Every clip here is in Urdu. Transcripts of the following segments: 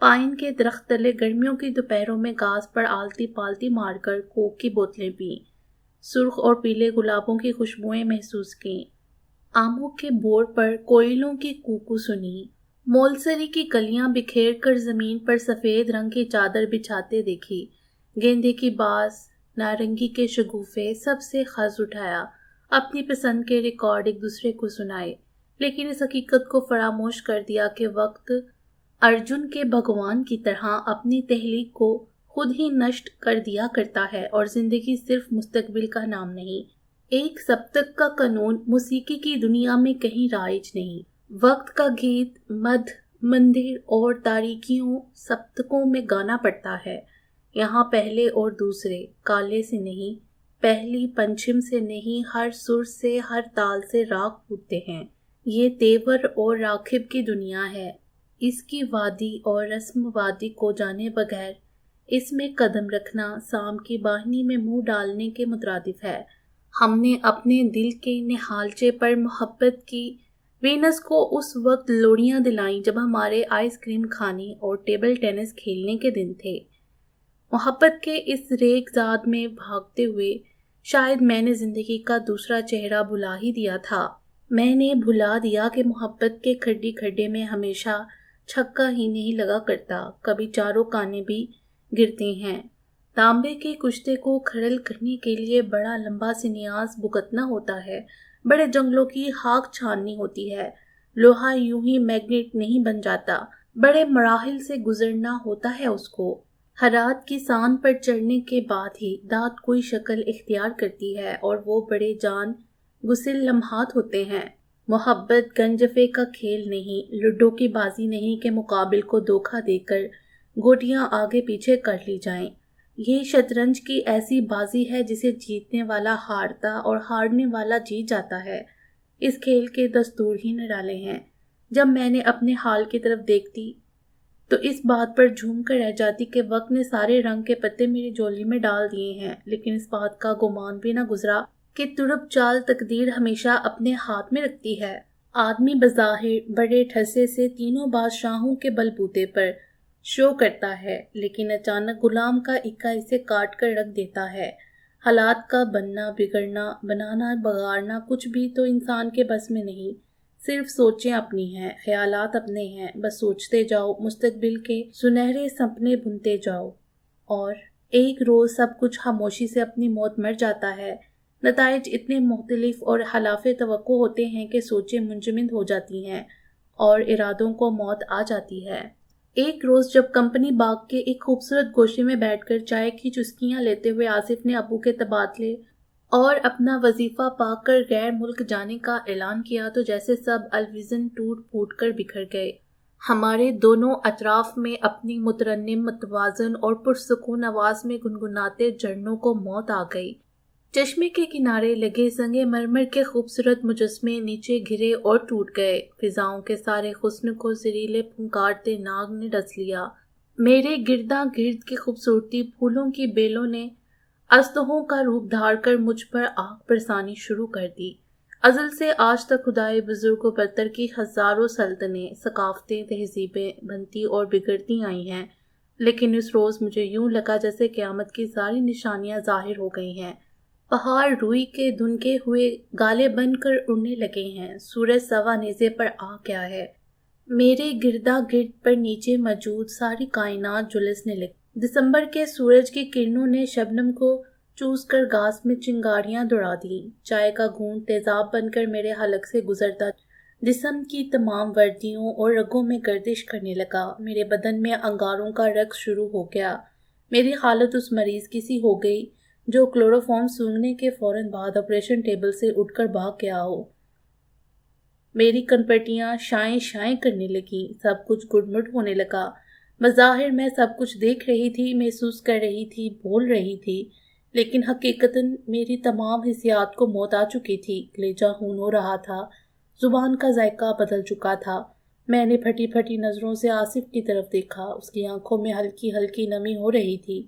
پائن کے درخت تلے گرمیوں کی دوپہروں میں گھاس پر آلتی پالتی مار کر کوک کی بوتلیں پیں، سرخ اور پیلے گلابوں کی خوشبوئیں محسوس کیں، آموں کے بور پر کوئلوں کی کوکو سنی، مولسری کی کلیاں بکھیر کر زمین پر سفید رنگ کی چادر بچھاتے دیکھی، گیندے کی باز، نارنگی کے شگوفے، سب سے خز اٹھایا، اپنی پسند کے ریکارڈ ایک دوسرے کو سنائے، لیکن اس حقیقت کو فراموش کر دیا کہ وقت ارجن کے بھگوان کی طرح اپنی تحلیق کو خود ہی نشٹ کر دیا کرتا ہے، اور زندگی صرف مستقبل کا نام نہیں، ایک سبتک کا قانون موسیقی کی دنیا میں کہیں رائج نہیں۔ وقت کا گیت مدھ مندر اور تاریکیوں سبتکوں میں گانا پڑتا ہے، یہاں پہلے اور دوسرے کالے سے نہیں، پہلی پنچم سے نہیں، ہر سر سے ہر تال سے راگ پھوٹتے ہیں۔ یہ تیور اور راکھب کی دنیا ہے، اس کی وادی اور رسم وادی کو جانے بغیر اس میں قدم رکھنا سام کی باہنی میں منہ ڈالنے کے مترادف ہے۔ ہم نے اپنے دل کے نہالچے پر محبت کی وینس کو اس وقت لوڑیاں دلائیں جب ہمارے آئس کریم کھانے اور ٹیبل ٹینس کھیلنے کے دن تھے۔ محبت کے اس ریگ زاد میں بھاگتے ہوئے شاید میں نے زندگی کا دوسرا چہرہ بھلا ہی دیا تھا۔ میں نے بھلا دیا کہ محبت کے کھڈی کھڈے میں ہمیشہ چھکا ہی نہیں لگا کرتا، کبھی چاروں کانے بھی گرتے ہیں۔ تانبے کے کشتے کو کھڑل کرنے کے لیے بڑا لمبا سنیاز بھگتنا ہوتا ہے، بڑے جنگلوں کی خاک چھاننی ہوتی ہے، لوہا یوں ہی میگنیٹ نہیں بن جاتا، بڑے مراحل سے گزرنا ہوتا ہے اس کو۔ حرات کی سان پر چڑھنے کے بعد ہی دانت کوئی شکل اختیار کرتی ہے اور وہ بڑے جان گسل لمحات ہوتے ہیں۔ محبت گنجفے کا کھیل نہیں، لڈو کی بازی نہیں کہ مقابل کو دھوکہ دے کر گوٹیاں آگے پیچھے کر لی جائیں۔ یہ شطرنج کی ایسی بازی ہے جسے جیتنے والا ہارتا اور ہارنے والا جیت جاتا ہے۔ اس کھیل کے دستور ہی نرالے ہیں۔ جب میں نے اپنے حال کی طرف دیکھتی تو اس بات پر جھوم کر رہ جاتی کہ وقت نے سارے رنگ کے پتے میری جولی میں ڈال دیے ہیں، لیکن اس بات کا گمان بھی نہ گزرا کہ ترب چال تقدیر ہمیشہ اپنے ہاتھ میں رکھتی ہے۔ آدمی بظاہر بڑے ٹھسے سے تینوں بادشاہوں کے بلبوتے پر شو کرتا ہے، لیکن اچانک غلام کا اکا اسے کاٹ کر رکھ دیتا ہے۔ حالات کا بننا بگڑنا، بنانا بگاڑنا کچھ بھی تو انسان کے بس میں نہیں، صرف سوچیں اپنی ہیں، خیالات اپنے ہیں، بس سوچتے جاؤ، مستقبل کے سنہرے سپنے بنتے جاؤ، اور ایک روز سب کچھ خاموشی سے اپنی موت مر جاتا ہے۔ نتائج اتنے مختلف اور خلاف توقع ہوتے ہیں کہ سوچیں منجمد ہو جاتی ہیں اور ارادوں کو موت آ جاتی ہے۔ ایک روز جب کمپنی باغ کے ایک خوبصورت گوشے میں بیٹھ کر چائے کی چسکیاں لیتے ہوئے آصف نے ابو کے تبادلے اور اپنا وظیفہ پا کر غیر ملک جانے کا اعلان کیا تو جیسے سب الویزن ٹوٹ پھوٹ کر بکھر گئے۔ ہمارے دونوں اطراف میں اپنی مترنم متوازن اور پرسکون آواز میں گنگناتے جھرنوں کو موت آ گئی۔ چشمے کے کنارے لگے سنگ مرمر کے خوبصورت مجسمے نیچے گرے اور ٹوٹ گئے۔ فضاؤں کے سارے حسن کو زہریلے پھنکارتے ناگ نے ڈس لیا۔ میرے گردا گرد کی خوبصورتی پھولوں کی بیلوں نے اژدہوں کا روپ دھار کر مجھ پر آگ برسانی شروع کر دی۔ ازل سے آج تک خدائے بزرگ و برتر کی ہزاروں سلطنتیں، ثقافتیں، تہذیبیں بنتی اور بگڑتی آئی ہیں، لیکن اس روز مجھے یوں لگا جیسے قیامت کی ساری نشانیاں ظاہر ہو گئی ہیں۔ پہاڑ روئی کے دھنکے ہوئے گالے بن کر اڑنے لگے ہیں، سورج سوا نیزے پر آ گیا ہے، میرے گردا گرد پر نیچے موجود ساری کائنات جھلسنے لگی۔ دسمبر کے سورج کی کرنوں نے شبنم کو چوس کر گھاس میں چنگاریاں دوڑا دیں۔ چائے کا گھونٹ تیزاب بن کر میرے حلق سے گزرتا جسم کی تمام وردیوں اور رگوں میں گردش کرنے لگا۔ میرے بدن میں انگاروں کا رقص شروع ہو گیا۔ میری حالت اس مریض کی سی ہو گئی جو کلوروفارم سونگھنے کے فوراً بعد آپریشن ٹیبل سے اٹھ کر بھاگ گیا ہو۔ میری کنپٹیاں شائیں شائیں کرنے لگیں، سب کچھ گڑمڑ ہونے لگا۔ بظاہر میں سب کچھ دیکھ رہی تھی، محسوس کر رہی تھی، بول رہی تھی، لیکن حقیقتاً میری تمام حسیات کو موت آ چکی تھی۔ کلیجہ خون ہو رہا تھا، زبان کا ذائقہ بدل چکا تھا۔ میں نے پھٹی پھٹی نظروں سے آصف کی طرف دیکھا، اس کی آنکھوں میں ہلکی ہلکی نمی ہو رہی تھی۔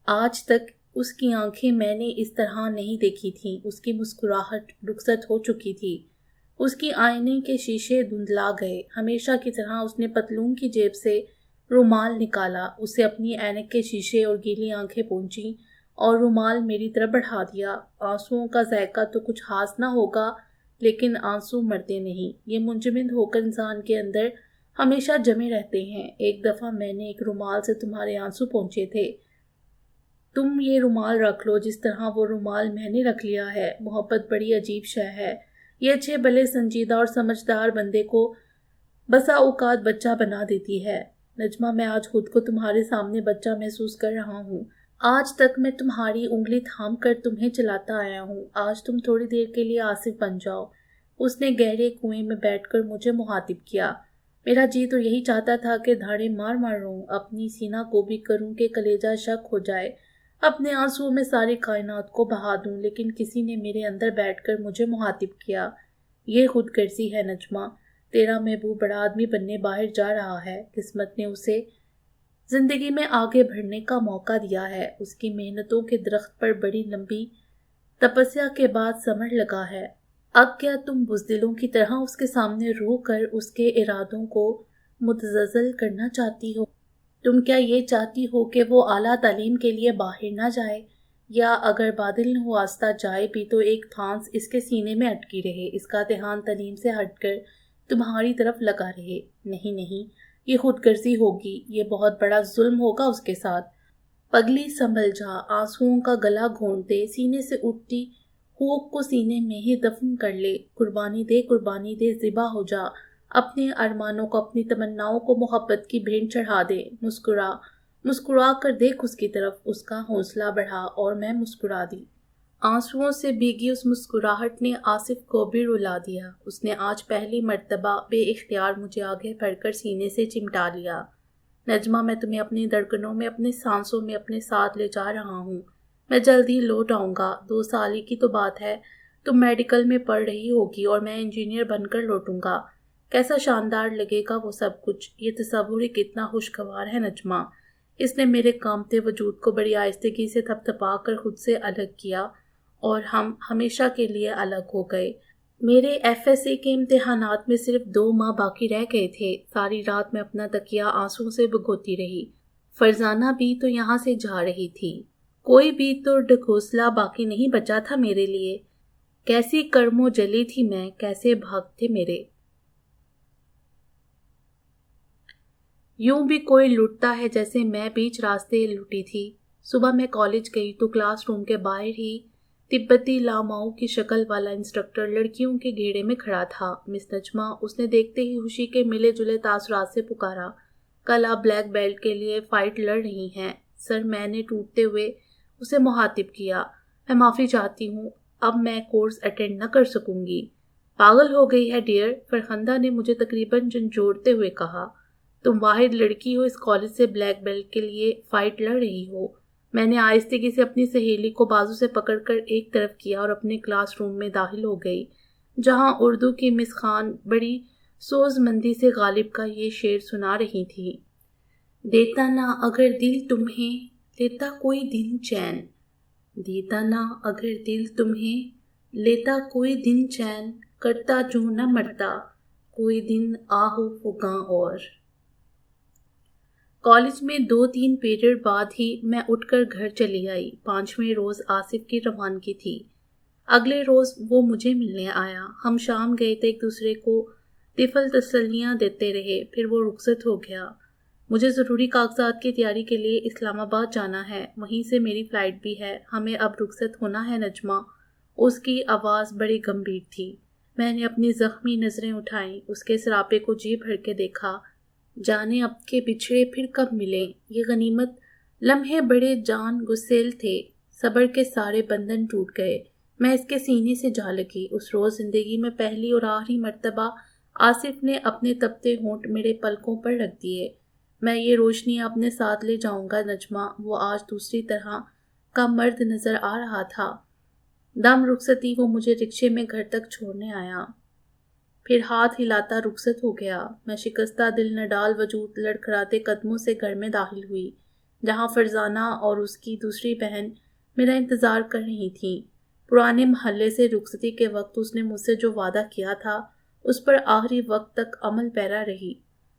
آج تک اس کی آنکھیں میں نے اس طرح نہیں دیکھی تھیں، اس کی مسکراہٹ رخصت ہو چکی تھی، اس کی آئینے کے شیشے دھندلا گئے۔ ہمیشہ کی طرح اس نے پتلون کی جیب سے رومال نکالا، اسے اپنی اینک کے شیشے اور گیلی آنکھیں پونچھی اور رومال میری طرف بڑھا دیا۔ آنسوؤں کا ذائقہ تو کچھ خاص نہ ہوگا، لیکن آنسو مرتے نہیں، یہ منجمد ہو کر انسان کے اندر ہمیشہ جمے رہتے ہیں۔ ایک دفعہ میں نے ایک رومال سے تمہارے آنسو پونچھے تھے، تم یہ رومال رکھ لو جس طرح وہ رومال میں نے رکھ لیا ہے۔ محبت بڑی عجیب شے ہے، یہ اچھے بھلے سنجیدہ اور سمجھدار بندے کو بسا اوقات بچہ بنا دیتی ہے۔ نجمہ، میں آج خود کو تمہارے سامنے بچہ محسوس کر رہا ہوں۔ آج تک میں تمہاری انگلی تھام کر تمہیں چلاتا آیا ہوں، آج تم تھوڑی دیر کے لیے آصف بن جاؤ۔ اس نے گہرے کنویں میں بیٹھ کر مجھے مخاطب کیا۔ میرا جی تو یہی چاہتا تھا کہ دھاڑے مار مار رہوں، اپنی سینہ کو بھی کروں کہ کلیجہ شک ہو جائے، اپنے آنسوؤں میں ساری کائنات کو بہا دوں، لیکن کسی نے میرے اندر بیٹھ کر مجھے مخاطب کیا۔ یہ خود غرضی ہے نجمہ، تیرا محبوب بڑا آدمی بننے باہر جا رہا ہے، قسمت نے اسے زندگی میں آگے بڑھنے کا موقع دیا ہے، اس کی محنتوں کے درخت پر بڑی لمبی تپسیا کے بعد ثمر لگا ہے۔ اب کیا تم بزدلوں کی طرح اس کے سامنے رو کر اس کے ارادوں کو متزلزل کرنا چاہتی ہو؟ تم کیا یہ چاہتی ہو کہ وہ اعلیٰ تعلیم کے لیے باہر نہ جائے، یا اگر بادل نواستا جائے بھی تو ایک تھانس اس کے سینے میں اٹکی رہے، اس کا دھیان تعلیم سے ہٹ کر تمہاری طرف لگا رہے؟ نہیں نہیں، یہ خود غرضی ہوگی، یہ بہت بڑا ظلم ہوگا اس کے ساتھ۔ پگلی سنبھل جا، آنسوؤں کا گلا گھونٹ دے، سینے سے اٹھتی ہوک کو سینے میں ہی دفن کر لے، قربانی دے، ذبح ہو جا، اپنے ارمانوں کو، اپنی تمناؤں کو محبت کی بھینٹ چڑھا دے، مسکرا کر دیکھ اس کی طرف۔ اس کا حوصلہ بڑھا اور میں مسکرا دی۔ آنسوؤں سے بھیگی اس مسکراہٹ نے آصف کو بھی رلا دیا۔ اس نے آج پہلی مرتبہ بے اختیار مجھے آگے بڑھ کر سینے سے چمٹا لیا۔ نجمہ، میں تمہیں اپنی دھڑکنوں میں، اپنے سانسوں میں اپنے ساتھ لے جا رہا ہوں، میں جلد ہی لوٹ آؤں گا۔ 2 سال کی تو بات ہے، تم میڈیکل میں پڑھ رہی ہوگی اور میں انجینئر بن کر لوٹوں گا۔ کیسا شاندار لگے گا وہ سب کچھ، یہ تصور ہی کتنا خوشگوار ہے نجمہ۔ اس نے میرے کانپتے وجود کو بڑی آہستگی سے تھپ تھپا کر خود سے الگ کیا اور ہم ہمیشہ کے لیے الگ ہو گئے۔ میرے FSA کے امتحانات میں صرف 2 ماہ باقی رہ گئے تھے۔ ساری رات میں اپنا تکیہ آنسوؤں سے بھگوتی رہی۔ فرزانہ بھی تو یہاں سے جا رہی تھی، کوئی بھی تو ڈھکوسلا باقی نہیں بچا تھا میرے لیے۔ کیسی کرم و جلی تھی میں، کیسے بھاگ تھے میرے۔ یوں بھی کوئی لٹتا ہے جیسے میں بیچ راستے لٹی تھی۔ صبح میں کالج گئی تو کلاس روم کے باہر ہی تبتی لاماؤں کی شکل والا انسٹرکٹر لڑکیوں کے گھیڑے میں کھڑا تھا۔ مس نجمہ، اس نے دیکھتے ہی خوشی کے ملے جلے تاثرات سے پکارا، کل آپ بلیک بیلٹ کے لیے فائٹ لڑ رہی ہیں۔ سر، میں نے ٹوٹتے ہوئے اسے مخاطب کیا، میں معافی چاہتی ہوں، اب میں کورس اٹینڈ نہ کر سکوں گی۔ پاگل ہو گئی ہے ڈیئر، فرخندہ نے مجھے تقریباً جھنجھوڑتے ہوئے کہا، تم واحد لڑکی ہو اس کالج سے بلیک بیلٹ کے لیے فائٹ لڑ رہی ہو۔ میں نے آہستگی سے اپنی سہیلی کو بازو سے پکڑ کر ایک طرف کیا اور اپنے کلاس روم میں داخل ہو گئی، جہاں اردو کی مس خان بڑی سوز مندی سے غالب کا یہ شعر سنا رہی تھی۔ دیتا نہ اگر دل تمہیں، لیتا کوئی دن چین، دیتا نہ اگر دل تمہیں، لیتا کوئی دن چین، کرتا جو نہ مرتا، کوئی دن آہو فغاں اور۔ کالج میں 2-3 پیریڈ بعد ہی میں اٹھ کر گھر چلی آئی۔ 5ویں روز آصف کی روانگی تھی۔ اگلے روز وہ مجھے ملنے آیا، ہم شام گئے تھے، ایک دوسرے کو طفل تسلیاں دیتے رہے، پھر وہ رخصت ہو گیا۔ مجھے ضروری کاغذات کی تیاری کے لیے اسلام آباد جانا ہے، وہیں سے میری فلائٹ بھی ہے، ہمیں اب رخصت ہونا ہے نجمہ۔ اس کی آواز بڑی گمبھیر تھی۔ میں نے اپنی زخمی نظریں اٹھائیں، اس کے سراپے کو جی بھر کے دیکھا، جانے اب کے بچھڑے پھر کب ملیں، یہ غنیمت لمحے بڑے جان گسیل تھے، صبر کے سارے بندھن ٹوٹ گئے، میں اس کے سینے سے جا لگی۔ اس روز زندگی میں پہلی اور آخری مرتبہ آصف نے اپنے تپتے ہونٹ میرے پلکوں پر رکھ دیے۔ میں یہ روشنی اپنے ساتھ لے جاؤں گا نجمہ، وہ آج دوسری طرح کا مرد نظر آ رہا تھا۔ دم رخصتی وہ مجھے رکشے میں گھر تک چھوڑنے آیا، پھر ہاتھ ہلاتا رخصت ہو گیا۔ میں شکستہ دل نڈال وجود لڑکھڑاتے قدموں سے گھر میں داخل ہوئی، جہاں فرزانہ اور اس کی دوسری بہن میرا انتظار کر رہی تھیں۔ پرانے محلے سے رخصتی کے وقت اس نے مجھ سے جو وعدہ کیا تھا، اس پر آخری وقت تک عمل پیرا رہی۔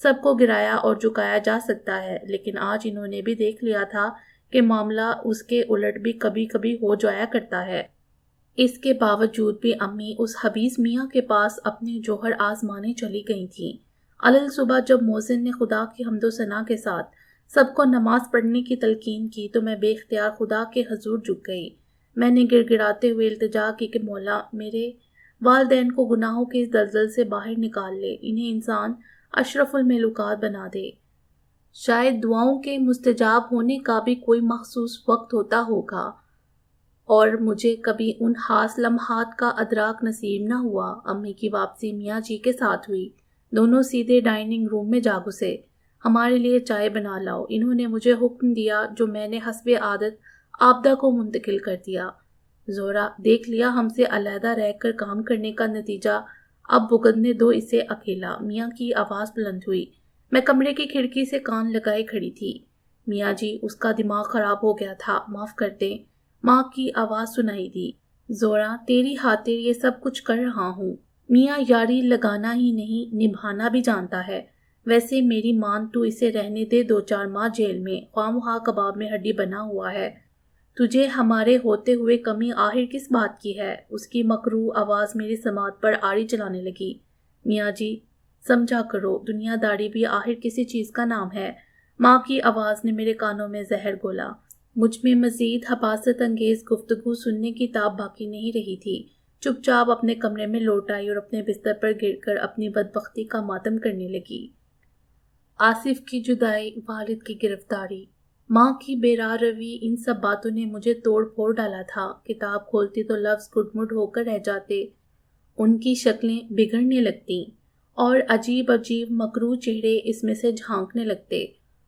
سب کو گرایا اور جھکایا جا سکتا ہے، لیکن آج انہوں نے بھی دیکھ لیا تھا کہ معاملہ اس کے الٹ بھی کبھی کبھی ہو جایا کرتا ہے۔ اس کے باوجود بھی امی اس حبیث میاں کے پاس اپنے جوہر آزمانے چلی گئی تھیں۔ علل صبح جب مؤذن نے خدا کی حمد و ثنا کے ساتھ سب کو نماز پڑھنے کی تلقین کی تو میں بے اختیار خدا کے حضور جھک گئی۔ میں نے گڑ گڑاتے ہوئے التجا کی کہ مولا میرے والدین کو گناہوں کے اس دلدل سے باہر نکال لے، انہیں انسان اشرف المخلوقات بنا دے۔ شاید دعاؤں کے مستجاب ہونے کا بھی کوئی مخصوص وقت ہوتا ہوگا اور مجھے کبھی ان خاص لمحات کا ادراک نصیب نہ ہوا۔ امی کی واپسی میاں جی کے ساتھ ہوئی۔ دونوں سیدھے ڈائننگ روم میں جا گھسے۔ ہمارے لیے چائے بنا لاؤ، انہوں نے مجھے حکم دیا جو میں نے حسب عادت آبدہ کو منتقل کر دیا۔ زہرا دیکھ لیا ہم سے علیحدہ رہ کر کام کرنے کا نتیجہ، اب بھگتنے دو اسے اکیلا۔ میاں کی آواز بلند ہوئی۔ میں کمرے کی کھڑکی سے کان لگائے کھڑی تھی۔ میاں جی اس کا دماغ خراب ہو گیا تھا، معاف کر دیں۔ ماں کی آواز سنائی دی۔ زہرا تیری خاطر یہ سب کچھ کر رہا ہوں۔ میاں یاری لگانا ہی نہیں نبھانا بھی جانتا ہے۔ ویسے میری مان تو اسے رہنے دے 2-4 ماہ جیل میں، خواہ مخواہ کباب میں ہڈی بنا ہوا ہے۔ تجھے ہمارے ہوتے ہوئے کمی آخر کس بات کی ہے؟ اس کی مکروہ آواز میری سماعت پر آڑی چلانے لگی۔ میاں جی سمجھا کرو، دنیا داری بھی آخر کسی چیز کا نام ہے۔ ماں کی آواز نے میرے کانوں میں زہر گھولا۔ مجھ میں مزید حباست انگیز گفتگو سننے کی تاب باقی نہیں رہی تھی۔ چپ چاپ اپنے کمرے میں لوٹ آئی اور اپنے بستر پر گر کر اپنی بدبختی کا ماتم کرنے لگی۔ آصف کی جدائی، والد کی گرفتاری، ماں کی بے راہ روی، ان سب باتوں نے مجھے توڑ پھوڑ ڈالا تھا۔ کتاب کھولتی تو لفظ گڈ مڈ ہو کر رہ جاتے، ان کی شکلیں بگڑنے لگتیں اور عجیب عجیب مکروہ چہرے اس میں سے جھانکنے لگتے۔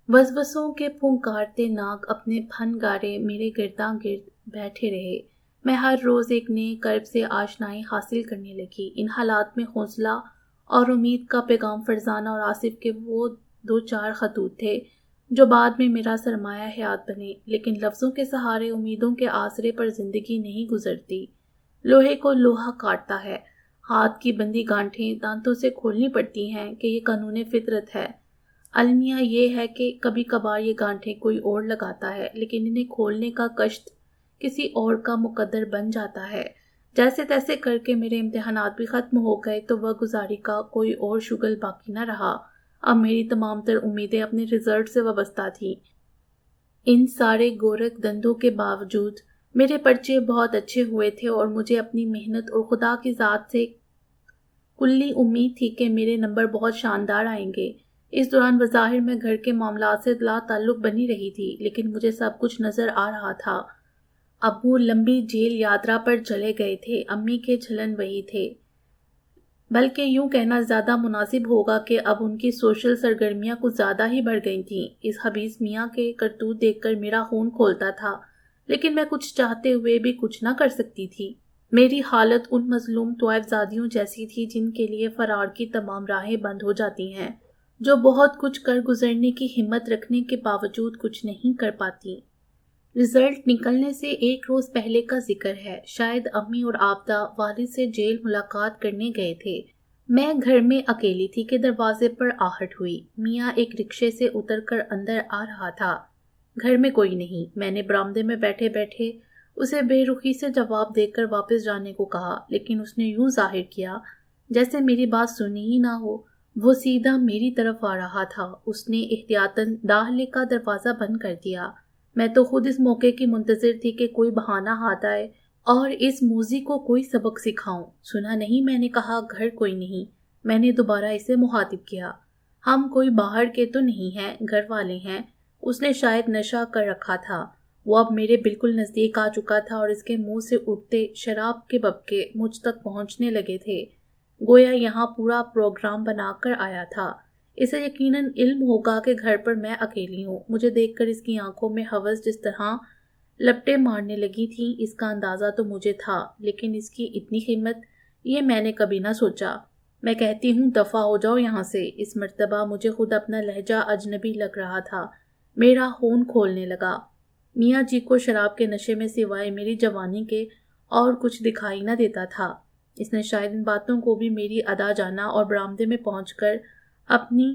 وسوسوں کے پھنکارتے ناگ اپنے پھن گارے میرے گرداں گرد بیٹھے رہے۔ میں ہر روز ایک نئے کرب سے آشنائی حاصل کرنے لگی۔ ان حالات میں حوصلہ اور امید کا پیغام فرزانہ اور آصف کے وہ 2-4 خطوط تھے جو بعد میں میرا سرمایہ حیات بنے، لیکن لفظوں کے سہارے امیدوں کے آسرے پر زندگی نہیں گزرتی۔ لوہے کو لوہا کاٹتا ہے، ہاتھ کی بندی گانٹھیں دانتوں سے کھولنی پڑتی ہیں کہ یہ قانون فطرت ہے۔ المیہ یہ ہے کہ کبھی کبھار یہ گانٹھیں کوئی اور لگاتا ہے، لیکن انہیں کھولنے کا کشت کسی اور کا مقدر بن جاتا ہے۔ جیسے تیسے کر کے میرے امتحانات بھی ختم ہو گئے تو وقت گزاری کا کوئی اور شغل باقی نہ رہا۔ اب میری تمام تر امیدیں اپنے رزلٹ سے وابستہ تھیں۔ ان سارے گورکھ دندوں کے باوجود میرے پرچے بہت اچھے ہوئے تھے اور مجھے اپنی محنت اور خدا کی ذات سے کلی امید تھی کہ میرے نمبر بہت شاندار آئیں گے۔ اس دوران بظاہر میں گھر کے معاملات سے لا تعلق بنی رہی تھی، لیکن مجھے سب کچھ نظر آ رہا تھا۔ ابو لمبی جیل یاترا پر چلے گئے تھے، امی کے جھلن وہی تھے، بلکہ یوں کہنا زیادہ مناسب ہوگا کہ اب ان کی سوشل سرگرمیاں کچھ زیادہ ہی بڑھ گئی تھیں۔ اس حبیث میاں کے کرتوت دیکھ کر میرا خون کھولتا تھا، لیکن میں کچھ چاہتے ہوئے بھی کچھ نہ کر سکتی تھی۔ میری حالت ان مظلوم طوائف زادیوں جیسی تھی جن کے لیے فرار کی تمام راہیں بند ہو جاتی ہیں، جو بہت کچھ کر گزرنے کی ہمت رکھنے کے باوجود کچھ نہیں کر پاتی۔ رزلٹ نکلنے سے 1 روز پہلے کا ذکر ہے۔ شاید امی اور آبدہ والد سے جیل ملاقات کرنے گئے تھے۔ میں گھر میں اکیلی تھی کہ دروازے پر آہٹ ہوئی۔ میاں ایک رکشے سے اتر کر اندر آ رہا تھا۔ گھر میں کوئی نہیں۔ میں نے برآمدے میں بیٹھے بیٹھے اسے بے رخی سے جواب دے کر واپس جانے کو کہا، لیکن اس نے یوں ظاہر کیا جیسے میری بات سنی ہی نہ ہو۔ وہ سیدھا میری طرف آ رہا تھا۔ اس نے احتیاطاً داخلے کا دروازہ بند کر دیا۔ میں تو خود اس موقع کی منتظر تھی کہ کوئی بہانہ ہاتھ آئے اور اس موذی کو کوئی سبق سکھاؤں۔ سنا نہیں، میں نے کہا گھر کوئی نہیں۔ میں نے دوبارہ اسے مخاطب کیا۔ ہم کوئی باہر کے تو نہیں ہیں، گھر والے ہیں۔ اس نے شاید نشہ کر رکھا تھا۔ وہ اب میرے بالکل نزدیک آ چکا تھا اور اس کے منہ سے اٹھتے شراب کے ببکے مجھ تک پہنچنے لگے تھے، گویا یہاں پورا پروگرام بنا کر آیا تھا۔ اسے یقیناً علم ہوگا کہ گھر پر میں اکیلی ہوں۔ مجھے دیکھ کر اس کی آنکھوں میں ہوس جس طرح لپٹیں مارنے لگی تھیں، اس کا اندازہ تو مجھے تھا، لیکن اس کی اتنی ہمت، یہ میں نے کبھی نہ سوچا۔ میں کہتی ہوں دفع ہو جاؤ یہاں سے۔ اس مرتبہ مجھے خود اپنا لہجہ اجنبی لگ رہا تھا۔ میرا خون کھولنے لگا۔ میاں جی کو شراب کے نشے میں سوائے میری جوانی کے اور کچھ دکھائی نہ دیتا تھا۔ اس نے شاید ان باتوں کو بھی میری ادا جانا اور برآمدے میں پہنچ کر اپنی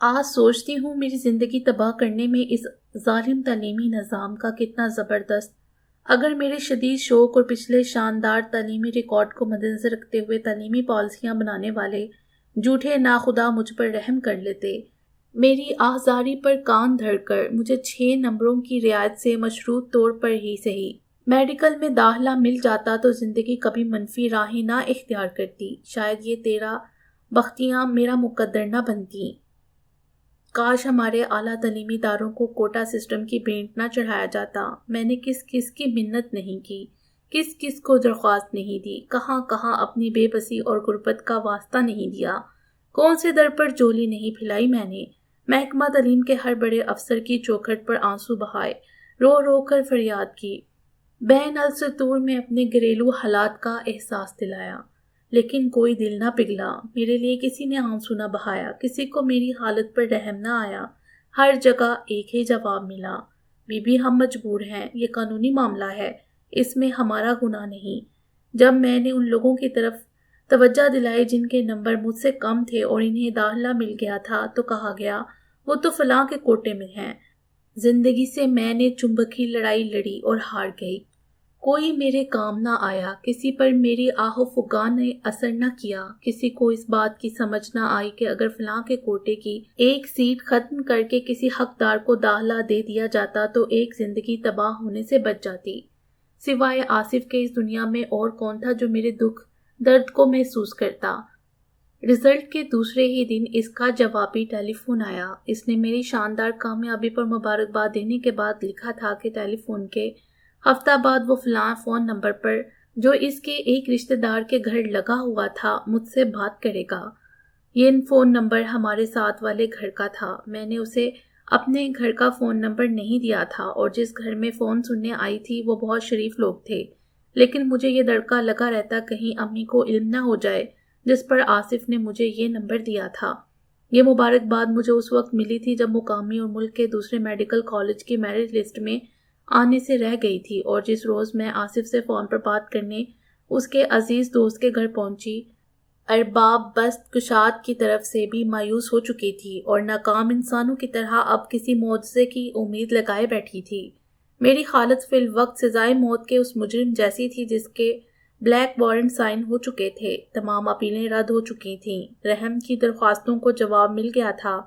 آج سوچتی ہوں میری زندگی تباہ کرنے میں اس ظالم تعلیمی نظام کا کتنا زبردست. اگر میرے شدید شوق اور پچھلے شاندار تعلیمی ریکارڈ کو مدنظر رکھتے ہوئے تعلیمی پالیسیاں بنانے والے جھوٹے ناخدا مجھ پر رحم کر لیتے، میری آہذاری پر کان دھر کر مجھے 6 نمبروں کی رعایت سے مشروط طور پر ہی صحیح میڈیکل میں داخلہ مل جاتا تو زندگی کبھی منفی راہیں نہ اختیار کرتی. شاید یہ تیرا بختیاں میرا مقدر نہ بنتی. کاش ہمارے اعلیٰ تعلیمی اداروں کو کوٹا سسٹم کی بینٹ نہ چڑھایا جاتا. میں نے کس کس کی منت نہیں کی، کس کس کو درخواست نہیں دی، کہاں کہاں اپنی بے بسی اور غربت کا واسطہ نہیں دیا، کون سے در پر جولی نہیں پھیلائی. میں نے محکمہ تعلیم کے ہر بڑے افسر کی چوکھٹ پر آنسو بہائے، رو رو کر فریاد کی، بین السطور میں اپنے گھریلو حالات کا احساس دلایا، لیکن کوئی دل نہ پگھلا. میرے لیے کسی نے آنسو نہ بہایا، کسی کو میری حالت پر رحم نہ آیا. ہر جگہ ایک ہی جواب ملا، بی بی ہم مجبور ہیں، یہ قانونی معاملہ ہے، اس میں ہمارا گناہ نہیں. جب میں نے ان لوگوں کی طرف توجہ دلائی جن کے نمبر مجھ سے کم تھے اور انہیں داخلہ مل گیا تھا تو کہا گیا وہ تو فلاں کے کوٹے میں ہیں. زندگی سے میں نے چنبکی لڑائی لڑی اور ہار گئی. کوئی میرے کام نہ آیا، کسی پر میری آہ و فغاں نے اثر نہ کیا. کسی کو اس بات کی سمجھ نہ آئی کہ اگر فلاں کے کوٹے کی ایک سیٹ ختم کر کے کسی حقدار کو داخلہ دے دیا جاتا تو ایک زندگی تباہ ہونے سے بچ جاتی. سوائے آصف کے اس دنیا میں اور کون تھا جو میرے دکھ درد کو محسوس کرتا. رزلٹ کے دوسرے ہی دن اس کا جوابی ٹیلی فون آیا. اس نے میری شاندار کامیابی پر مبارکباد دینے کے بعد لکھا تھا کہ ٹیلی فون کے ہفتہ بعد وہ فلاں فون نمبر پر جو اس کے ایک رشتہ دار کے گھر لگا ہوا تھا مجھ سے بات کرے گا. یہ فون نمبر ہمارے ساتھ والے گھر کا تھا. میں نے اسے اپنے گھر کا فون نمبر نہیں دیا تھا اور جس گھر میں فون سننے آئی تھی وہ بہت شریف لوگ تھے، لیکن مجھے یہ ڈرکا لگا رہتا کہیں امی کو علم نہ ہو جائے جس پر آصف نے مجھے یہ نمبر دیا تھا. یہ مبارکباد مجھے اس وقت ملی تھی جب مقامی اور ملک کے دوسرے میڈیکل کالج کی میرٹ لسٹ میں آنے سے رہ گئی تھی، اور جس روز میں آصف سے فون پر بات کرنے اس کے عزیز دوست کے گھر پہنچی ارباب بست کشاد کی طرف سے بھی مایوس ہو چکی تھی اور ناکام انسانوں کی طرح اب کسی معجزے کی امید لگائے بیٹھی تھی. میری حالت فی الوقت سزائے موت کے اس مجرم جیسی تھی جس کے بلیک وارنٹ سائن ہو چکے تھے، تمام اپیلیں رد ہو چکی تھیں، رحم کی درخواستوں کو جواب مل گیا تھا.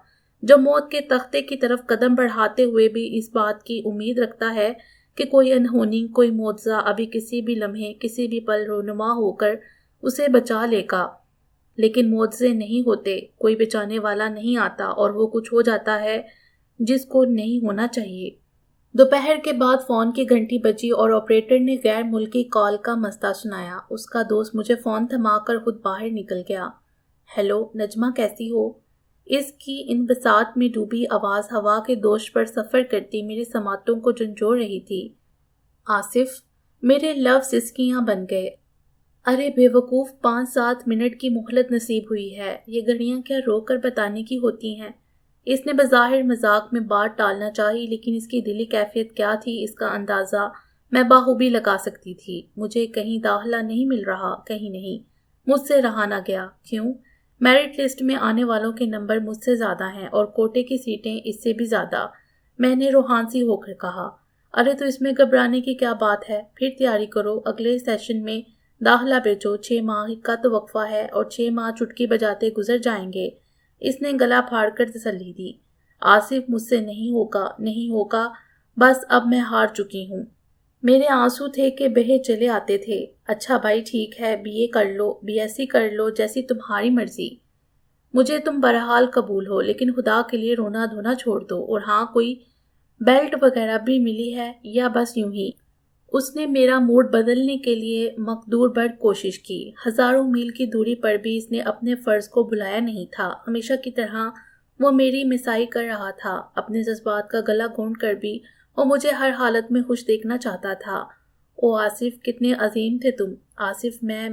جو موت کے تختے کی طرف قدم بڑھاتے ہوئے بھی اس بات کی امید رکھتا ہے کہ کوئی انہونی، کوئی معجزہ ابھی کسی بھی لمحے، کسی بھی پل رونما ہو کر اسے بچا لے گا. لیکن معجزے نہیں ہوتے، کوئی بچانے والا نہیں آتا اور وہ کچھ ہو جاتا ہے جس کو نہیں ہونا چاہیے. دوپہر کے بعد فون کی گھنٹی بجی اور آپریٹر نے غیر ملکی کال کا مسئلہ سنایا. اس کا دوست مجھے فون تھما کر خود باہر نکل گیا. ہیلو نجمہ، کیسی ہو؟ اس کی ان بساط میں ڈوبی آواز ہوا کے دوش پر سفر کرتی میری سماعتوں کو جھنجھوڑ رہی تھی. آصف، میرے لفظ سسکیاں بن گئے. ارے بے وقوف، 5-7 منٹ کی مہلت نصیب ہوئی ہے. یہ گھڑیاں کیا رو کر بتانے کی ہوتی ہیں؟ اس نے بظاہر مذاق میں بات ٹالنا چاہی، لیکن اس کی دلی کیفیت کیا تھی اس کا اندازہ میں بخوبی لگا سکتی تھی. مجھے کہیں داخلہ نہیں مل رہا، کہیں نہیں. مجھ سے رہا نہ گیا. کیوں؟ میرٹ لسٹ میں آنے والوں کے نمبر مجھ سے زیادہ ہیں اور کوٹے کی سیٹیں اس سے بھی زیادہ. میں نے روحانسی ہو کر کہا. ارے تو اس میں گھبرانے کی کیا بات ہے؟ پھر تیاری کرو، اگلے سیشن میں داخلہ بیچو. 6 ماہ کا تو وقفہ ہے اور 6 ماہ چٹکی بجاتے گزر جائیں گے. اس نے گلا پھاڑ کر تسلی دی. آصف، مجھ سے نہیں ہوگا، نہیں ہوگا، بس اب میں ہار چکی ہوں. میرے آنسو تھے کہ بہے چلے آتے تھے. اچھا بھائی ٹھیک ہے، بی اے کر لو، بی ایس سی کر لو، جیسی تمہاری مرضی. مجھے تم بہرحال قبول ہو، لیکن خدا کے لیے رونا دھونا چھوڑ دو. اور ہاں، کوئی بیلٹ وغیرہ بھی ملی ہے یا بس یوں ہی؟ اس نے میرا موڈ بدلنے کے لیے مقدور بھر کوشش کی. ہزاروں میل کی دوری پر بھی اس نے اپنے فرض کو بھلایا نہیں تھا. ہمیشہ کی طرح وہ میری مسائی کر رہا تھا. اپنے جذبات کا گلا گھونٹ کر بھی وہ مجھے ہر حالت میں خوش دیکھنا چاہتا تھا. او آصف، کتنے عظیم تھے تم. آصف، میں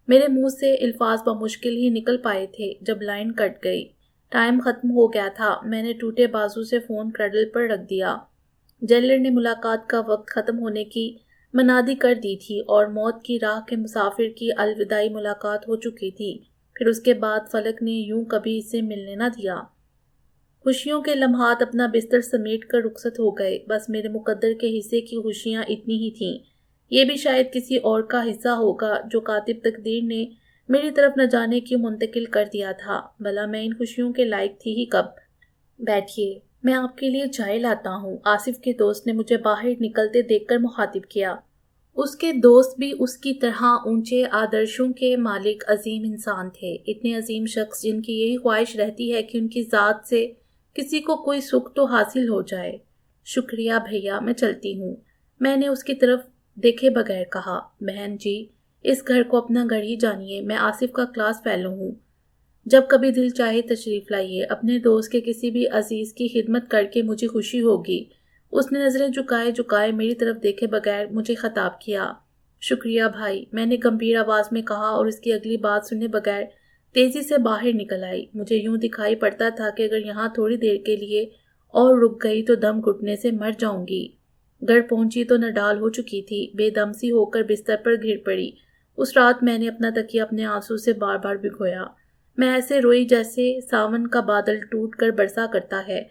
میرے منہ سے الفاظ بمشکل ہی نکل پائے تھے جب لائن کٹ گئی. ٹائم ختم ہو گیا تھا. میں نے ٹوٹے بازو سے فون کریڈل پر رکھ دیا. جیلر نے ملاقات کا وقت ختم ہونے کی منادی کر دی تھی اور موت کی راہ کے مسافر کی الوداعی ملاقات ہو چکی تھی. پھر اس کے بعد فلک نے یوں کبھی اسے ملنے نہ دیا. خوشیوں کے لمحات اپنا بستر سمیٹ کر رخصت ہو گئے۔ بس میرے مقدر کے حصے کی خوشیاں اتنی ہی تھیں۔ یہ بھی شاید کسی اور کا حصہ ہوگا جو کاتب تقدیر نے میری طرف نہ جانے کیوں منتقل کر دیا تھا۔ بھلا میں ان خوشیوں کے لائق تھی ہی کب؟ بیٹھیے، میں آپ کے لیے چائے لاتا ہوں، آصف کے دوست نے مجھے باہر نکلتے دیکھ کر مخاطب کیا۔ اس کے دوست بھی اس کی طرح اونچے آدرشوں کے مالک عظیم انسان تھے، اتنے عظیم شخص جن کی یہی خواہش رہتی ہے کہ ان کی ذات سے کسی کو کوئی سکھ تو حاصل ہو جائے۔ شکریہ بھیا، میں چلتی ہوں، میں نے اس کی طرف دیکھے بغیر کہا۔ بہن جی، اس گھر کو اپنا گھر ہی جانیے، میں آصف کا کلاس فیلو ہوں، جب کبھی دل چاہے تشریف لائیے، اپنے دوست کے کسی بھی عزیز کی خدمت کر کے مجھے خوشی ہوگی۔ اس نے نظریں جھکائے میری طرف دیکھے بغیر مجھے خطاب کیا۔ شکریہ بھائی، میں نے گمبھیر آواز میں کہا اور اس کی اگلی بات سنے بغیر تیزی سے باہر نکل آئی۔ مجھے یوں دکھائی پڑتا تھا کہ اگر یہاں تھوڑی دیر کے لیے اور رک گئی تو دم گھٹنے سے مر جاؤں گی۔ گھر پہنچی تو نڈال ہو چکی تھی، بے دم سی ہو کر بستر پر گر پڑی۔ اس رات میں نے اپنا تکیہ اپنے آنسو سے بار بار بھگویا۔ میں ایسے روئی جیسے ساون کا بادل ٹوٹ کر برسا کرتا ہے۔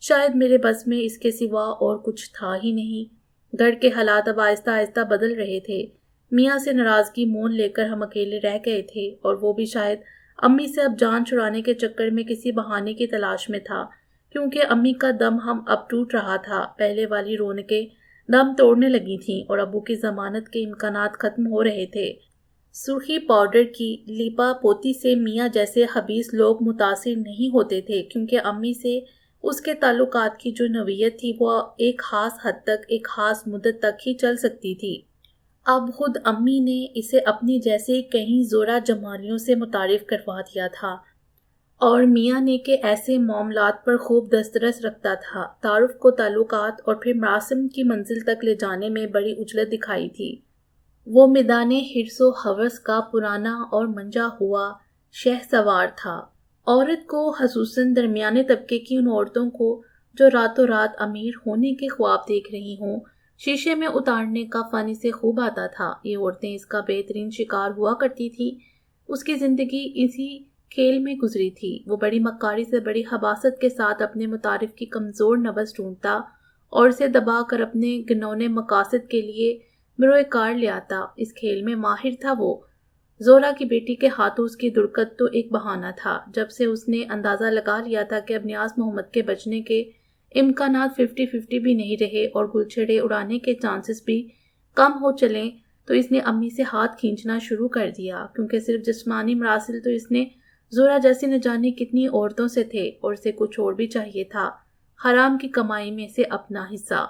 شاید میرے بس میں اس کے سوا اور کچھ تھا ہی نہیں۔ گھر کے حالات اب آہستہ آہستہ بدل رہے تھے۔ میاں سے ناراضگی مون لے کر ہم اکیلے رہ گئے تھے، اور وہ بھی شاید امی سے اب جان چھڑانے کے چکر میں کسی بہانے کی تلاش میں تھا، کیونکہ امی کا دم ہم اب ٹوٹ رہا تھا۔ پہلے والی رونقیں دم توڑنے لگی تھیں اور ابو کی ضمانت کے امکانات ختم ہو رہے تھے۔ سرخی پاؤڈر کی لیپا پوتی سے میاں جیسے خبیث لوگ متاثر نہیں ہوتے تھے، کیونکہ امی سے اس کے تعلقات کی جو نوعیت تھی وہ ایک خاص حد تک، ایک خاص مدت تک ہی چل سکتی تھی۔ اب خود امی نے اسے اپنی جیسے کہیں زورا جمالیوں سے متعارف کروا دیا تھا، اور میاں نے کہ ایسے معاملات پر خوب دسترس رکھتا تھا۔ تعارف کو تعلقات اور پھر مراسم کی منزل تک لے جانے میں بڑی اجلت دکھائی تھی۔ وہ میدان حرص و ہوس کا پرانا اور منجا ہوا شہ سوار تھا۔ عورت کو، خصوصاً درمیانے طبقے کی ان عورتوں کو جو راتوں رات امیر ہونے کے خواب دیکھ رہی ہوں، شیشے میں اتارنے کا فن اسے خوب آتا تھا۔ یہ عورتیں اس کا بہترین شکار ہوا کرتی تھیں۔ اس کی زندگی اسی کھیل میں گزری تھی۔ وہ بڑی مکاری سے، بڑی خباثت کے ساتھ اپنے متعارف کی کمزور نبض ڈھونڈتا اور اسے دبا کر اپنے گنونے مقاصد کے لیے بروئے کار لے آتا۔ اس کھیل میں ماہر تھا وہ۔ زورا کی بیٹی کے ہاتھوں اس کی درکت تو ایک بہانہ تھا۔ جب سے اس نے اندازہ لگا لیا تھا کہ اب نیاز محمد کے بچنے کے امکانات 50-50 بھی نہیں رہے اور گلچھڑے اڑانے کے چانسز بھی کم ہو چلیں، تو اس نے امی سے ہاتھ کھینچنا شروع کر دیا، کیونکہ صرف جسمانی مراسل تو اس نے زورا جیسی نہ جانے کتنی عورتوں سے تھے، اور اسے کچھ اور بھی چاہیے تھا، حرام کی کمائی میں سے اپنا حصہ۔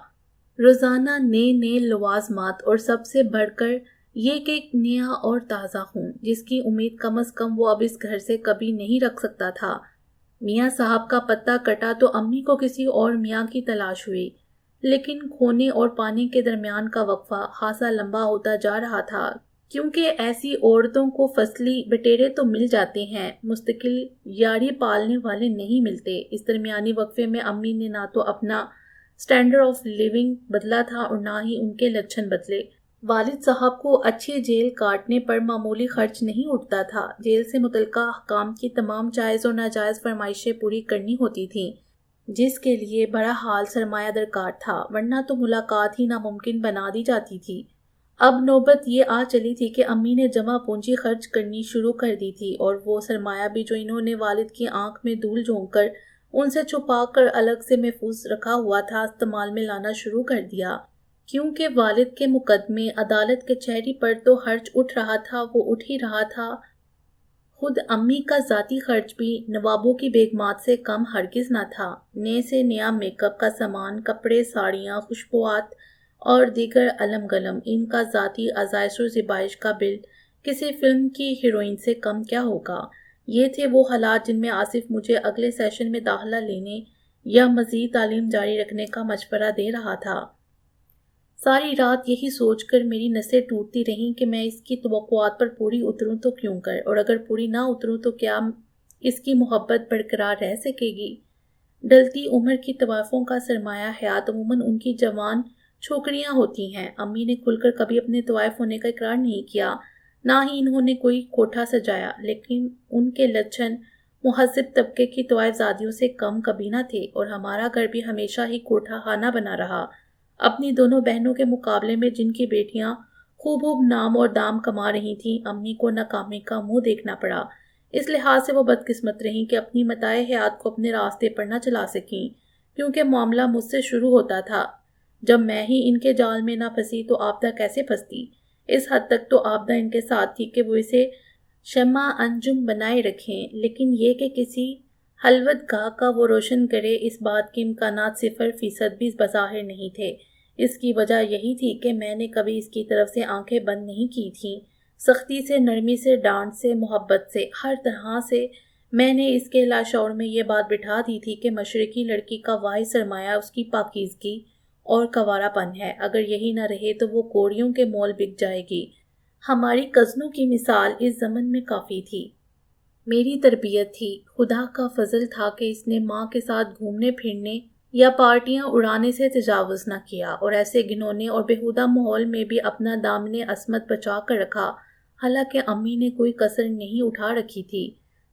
روزانہ نئے نئے لوازمات، اور سب سے بڑھ کر یہ کہ ایک نیا اور تازہ خون، جس کی امید کم از کم وہ اب اس گھر سے کبھی نہیں رکھ سکتا تھا۔ میاں صاحب کا پتہ کٹا تو امی کو کسی اور میاں کی تلاش ہوئی، لیکن کھونے اور پانے کے درمیان کا وقفہ خاصا لمبا ہوتا جا رہا تھا، کیونکہ ایسی عورتوں کو فصلی بٹیرے تو مل جاتے ہیں، مستقل یاری پالنے والے نہیں ملتے۔ اس درمیانی وقفے میں امی نے نہ تو اپنا سٹینڈرڈ آف لیونگ بدلا تھا اور نہ ہی ان کے لچھن بدلے۔ والد صاحب کو اچھے جیل کاٹنے پر معمولی خرچ نہیں اٹھتا تھا۔ جیل سے متعلقہ حکام کی تمام جائز اور ناجائز فرمائشیں پوری کرنی ہوتی تھیں، جس کے لیے بڑا حال سرمایہ درکار تھا، ورنہ تو ملاقات ہی ناممکن بنا دی جاتی تھی۔ اب نوبت یہ آ چلی تھی کہ امی نے جمع پونجی خرچ کرنی شروع کر دی تھی، اور وہ سرمایہ بھی جو انہوں نے والد کی آنکھ میں دھول جھونک کر ان سے چھپا کر الگ سے محفوظ رکھا ہوا تھا، استعمال میں لانا شروع کر دیا، کیونکہ والد کے مقدمے عدالت کچہری پر تو خرچ اٹھ رہا تھا، وہ اٹھ ہی رہا تھا۔ خود امی کا ذاتی خرچ بھی نوابوں کی بیگمات سے کم ہرگز نہ تھا۔ نئے سے نیا میک اپ کا سامان، کپڑے، ساڑیاں، خوشبوات اور دیگر علم گلم، ان کا ذاتی آزائش و زیبائش کا بل کسی فلم کی ہیروئن سے کم کیا ہوگا۔ یہ تھے وہ حالات جن میں آصف مجھے اگلے سیشن میں داخلہ لینے یا مزید تعلیم جاری رکھنے کا مشورہ دے رہا تھا۔ ساری رات یہی سوچ کر میری نسیں ٹوٹتی رہیں کہ میں اس کی توقعات پر پوری اتروں تو کیوں کر، اور اگر پوری نہ اتروں تو کیا اس کی محبت برقرار رہ سکے گی۔ ڈلتی عمر کی طوائفوں کا سرمایہ حیات عموماً ان کی جوان چھوکریاں ہوتی ہیں۔ امی نے کھل کر کبھی اپنے طوائف ہونے کا اقرار نہیں کیا، نہ ہی انہوں نے کوئی کوٹھا سجایا، لیکن ان کے لچھن مہذب طبقے کی طوائفزادیوں سے کم کبھی نہ تھے، اور ہمارا گھر بھی ہمیشہ ہی کوٹھا خانہ بنا رہا۔ اپنی دونوں بہنوں کے مقابلے میں جن کی بیٹیاں خوب نام اور دام کما رہی تھیں، امی کو ناکامی کا منہ دیکھنا پڑا۔ اس لحاظ سے وہ بدقسمت رہیں کہ اپنی متاع حیات کو اپنے راستے پر نہ چلا سکیں، کیونکہ معاملہ مجھ سے شروع ہوتا تھا۔ جب میں ہی ان کے جال میں نہ پھنسی تو عابدہ کیسے پھنستی؟ اس حد تک تو عابدہ ان کے ساتھ تھی کہ وہ اسے شمع انجم بنائے رکھیں، لیکن یہ کہ کسی خلوت گاہ کا وہ روشن کرے، اس بات کے امکانات 0% بھی بظاہر نہیں تھے۔ اس کی وجہ یہی تھی کہ میں نے کبھی اس کی طرف سے آنکھیں بند نہیں کی تھیں۔ سختی سے، نرمی سے، ڈانٹ سے، محبت سے، ہر طرح سے میں نے اس کے لاشعور میں یہ بات بٹھا دی تھی کہ مشرقی لڑکی کا واحد سرمایہ اس کی پاکیزگی اور کنوارا پن ہے۔ اگر یہی نہ رہے تو وہ کوڑیوں کے مول بک جائے گی۔ ہماری کزنوں کی مثال اس زمن میں کافی تھی۔ میری تربیت تھی، خدا کا فضل تھا کہ اس نے ماں کے ساتھ گھومنے پھرنے یا پارٹیاں اڑانے سے تجاوز نہ کیا، اور ایسے گھنونے اور بیہودہ ماحول میں بھی اپنا دامن عصمت بچا کر رکھا، حالانکہ امی نے کوئی کسر نہیں اٹھا رکھی تھی۔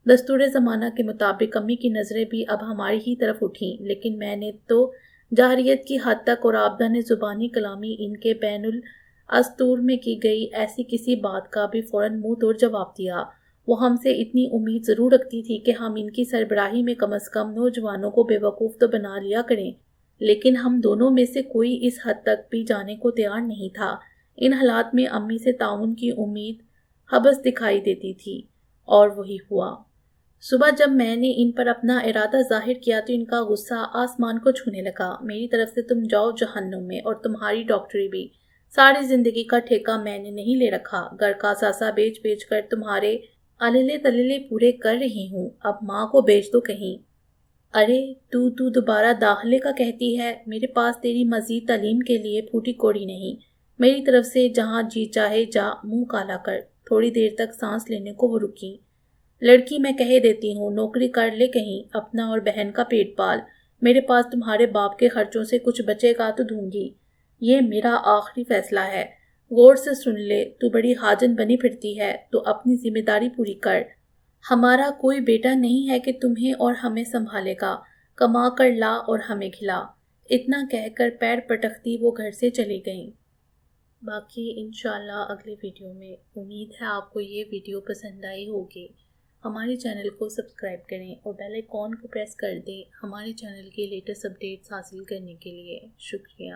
دستور زمانہ کے مطابق امی کی نظریں بھی اب ہماری ہی طرف اٹھیں، لیکن میں نے تو جاہریت کی حد تک اور عابدہ نے زبانی کلامی ان کے بین الاسطور میں کی گئی ایسی کسی بات کا بھی فوراً منہ توڑ جواب دیا۔ وہ ہم سے اتنی امید ضرور رکھتی تھی کہ ہم ان کی سربراہی میں کم از کم نوجوانوں کو بے وقوف تو بنا لیا کریں، لیکن ہم دونوں میں سے کوئی اس حد تک بھی جانے کو تیار نہیں تھا۔ ان حالات میں امی سے تعاون کی امید حبس دکھائی دیتی تھی، اور وہی ہوا۔ صبح جب میں نے ان پر اپنا ارادہ ظاہر کیا تو ان کا غصہ آسمان کو چھونے لگا۔ میری طرف سے تم جاؤ جہنم میں، اور تمہاری ڈاکٹری بھی۔ ساری زندگی کا ٹھیکہ میں نے نہیں لے رکھا، گھر کا ساسا بیچ بیچ کر تمہارے آلیلے تلیلے پورے کر رہی ہوں، اب ماں کو بیچ دو کہیں۔ ارے تو دوبارہ داخلے کا کہتی ہے؟ میرے پاس تیری مزید تعلیم کے لیے پھوٹی کوڑی نہیں۔ میری طرف سے جہاں جی چاہے جا، منہ کالا کر۔ تھوڑی دیر تک سانس لینے کو وہ رکی۔ لڑکی میں کہہ دیتی ہوں، نوکری کر لے کہیں، اپنا اور بہن کا پیٹ پال۔ میرے پاس تمہارے باپ کے خرچوں سے کچھ بچے گا تو دوں گی۔ یہ میرا آخری فیصلہ ہے، غور سے سن لے۔ تو بڑی حاجن بنی پھرتی ہے تو اپنی ذمہ داری پوری کر۔ ہمارا کوئی بیٹا نہیں ہے کہ تمہیں اور ہمیں سنبھالے گا، کما کر لا اور ہمیں کھلا۔ اتنا کہہ کر پیر پٹکتی وہ گھر سے چلی گئیں۔ باقی انشاءاللہ اگلے ویڈیو میں۔ امید ہے آپ کو یہ ویڈیو پسند آئی ہوگی۔ ہمارے چینل کو سبسکرائب کریں اور بیل آئیکن کو پریس کر دیں ہمارے چینل کے لیٹسٹ اپڈیٹس حاصل کرنے کے لیے۔ شکریہ۔